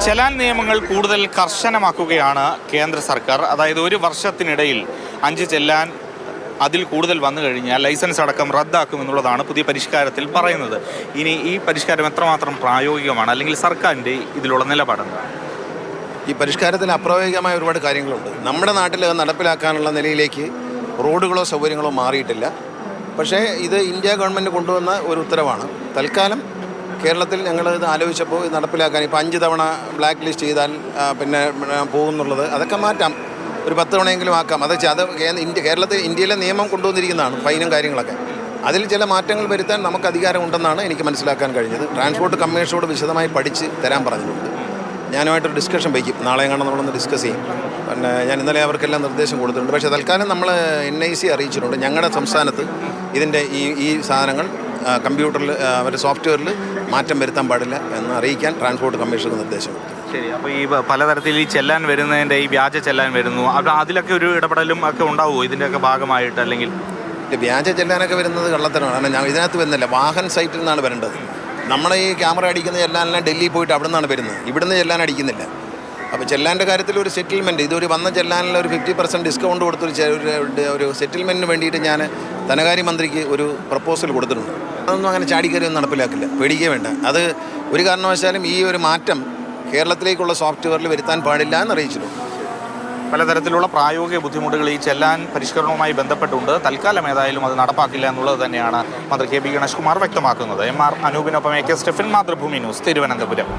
ചെലാൻ നിയമങ്ങൾ കൂടുതൽ കർശനമാക്കുകയാണ് കേന്ദ്ര സർക്കാർ. അതായത് ഒരു വർഷത്തിനിടയിൽ 5 ചെല്ലാൻ അതിൽ കൂടുതൽ വന്നു കഴിഞ്ഞാൽ ലൈസൻസ് അടക്കം റദ്ദാക്കുമെന്നുള്ളതാണ് പുതിയ പരിഷ്കാരത്തിൽ പറയുന്നത്. ഇനി ഈ പരിഷ്കാരം എത്രമാത്രം പ്രായോഗികമാണ്, അല്ലെങ്കിൽ സർക്കാരിൻ്റെ ഇതിലുള്ള നിലപാടെന്താണ്? ഈ പരിഷ്കാരത്തിൽ അപ്രായോഗികമായ ഒരുപാട് കാര്യങ്ങളുണ്ട്. നമ്മുടെ നാട്ടിൽ നടപ്പിലാക്കാനുള്ള നിലയിലേക്ക് റോഡുകളോ സൗകര്യങ്ങളോ മാറിയിട്ടില്ല. പക്ഷേ ഇത് ഇന്ത്യ ഗവൺമെൻറ് കൊണ്ടുവന്ന ഒരു ഉത്തരവാണ്. തൽക്കാലം കേരളത്തിൽ ഞങ്ങൾ ഇത് ആലോചിച്ചപ്പോൾ ഇത് നടപ്പിലാക്കാൻ ഇപ്പോൾ 5 തവണ ബ്ലാക്ക് ലിസ്റ്റ് ചെയ്താൽ പിന്നെ പോകുന്നുള്ളത് അതൊക്കെ മാറ്റാം, ഒരു 10 തവണയെങ്കിലും ആക്കാം. അത് ഇന്ത്യയിലെ നിയമം കൊണ്ടുവന്നിരിക്കുന്നതാണ്, ഫൈനും കാര്യങ്ങളൊക്കെ. അതിൽ ചില മാറ്റങ്ങൾ വരുത്താൻ നമുക്ക് അധികാരമുണ്ടെന്നാണ് എനിക്ക് മനസ്സിലാക്കാൻ കഴിഞ്ഞത്. ട്രാൻസ്പോർട്ട് കമ്മീഷനോട് വിശദമായി പഠിച്ച് തരാൻ പറഞ്ഞിട്ടുണ്ട്. ഞാനുമായിട്ടൊരു ഡിസ്കഷൻ വയ്ക്കും, നാളെ കാണാൻ നമ്മളൊന്ന് ഡിസ്കസ് ചെയ്യും. പിന്നെ ഞാൻ ഇന്നലെ അവർക്കെല്ലാം നിർദ്ദേശം കൊടുത്തിട്ടുണ്ട്. പക്ഷേ തൽക്കാലം നമ്മൾ NIC അറിയിച്ചിട്ടുണ്ട് ഞങ്ങളുടെ സംസ്ഥാനത്ത് ഇതിൻ്റെ ഈ സാധനങ്ങൾ കമ്പ്യൂട്ടറിൽ അവരുടെ സോഫ്റ്റ്വെയറിൽ മാറ്റം വരുത്താൻ പാടില്ല എന്ന് അറിയിക്കാൻ ട്രാൻസ്പോർട്ട് കമ്മീഷന് നിർദ്ദേശം കൊടുത്തു. ശരി. അപ്പോൾ ഈ പലതരത്തിൽ ഈ ചെല്ലാൻ വരുന്നതിൻ്റെ ഈ വ്യാജ ചെല്ലാൻ വരുന്നു, അപ്പോൾ അതിലൊക്കെ ഒരു ഇടപെടലും ഒക്കെ ഉണ്ടാവുമോ ഇതിൻ്റെയൊക്കെ ഭാഗമായിട്ട്? അല്ലെങ്കിൽ വ്യാജ ചെല്ലാനൊക്കെ വരുന്നത് കള്ളത്തരമാണ്. കാരണം ഞാൻ ഇതിനകത്ത് വരുന്നില്ല, വാഹൻ സൈറ്റിൽ നിന്നാണ് വരേണ്ടത്. നമ്മളെ ഈ ക്യാമറ അടിക്കുന്ന ചെല്ലാനെല്ലാം ഡൽഹിയിൽ പോയിട്ട് അവിടെ നിന്നാണ് വരുന്നത്, ഇവിടുന്ന് ചെല്ലാൻ അടിക്കുന്നില്ല. അപ്പോൾ ചെല്ലാൻ്റെ കാര്യത്തിൽ ഒരു സെറ്റിൽമെൻറ്റ്, ഇതൊരു വന്ന ചെല്ലാനിൽ ഒരു 50% ഡിസ്കൗണ്ട് കൊടുത്തൊരു സെറ്റിൽമെൻറ്റിന് വേണ്ടിയിട്ട് ഞാൻ ധനകാര്യമന്ത്രിക്ക് ഒരു പ്രപ്പോസൽ കൊടുത്തിട്ടുണ്ട്. അതൊന്നും അങ്ങനെ ചാടിക്കറിയൊന്നും നടപ്പിലാക്കില്ല, പേടിക്കേ വേണ്ട. അത് ഒരു കാരണവശാലും ഈ ഒരു മാറ്റം കേരളത്തിലേക്കുള്ള സോഫ്റ്റ്വെയറിൽ വരുത്താൻ പാടില്ല എന്ന് അറിയിച്ചിട്ടുണ്ട്. പലതരത്തിലുള്ള പ്രായോഗിക ബുദ്ധിമുട്ടുകൾ ഈ ചെല്ലാൻ പരിഷ്കരണവുമായി ബന്ധപ്പെട്ടുണ്ട്. തൽക്കാലം ഏതായാലും അത് നടപ്പാക്കില്ല എന്നുള്ളത് തന്നെയാണ് മന്ത്രി KP ഗണേഷ് കുമാർ വ്യക്തമാക്കുന്നത്. MR അനൂപിനൊപ്പം AK Stephin, Mathrubhumi news, Thiruvananthapuram.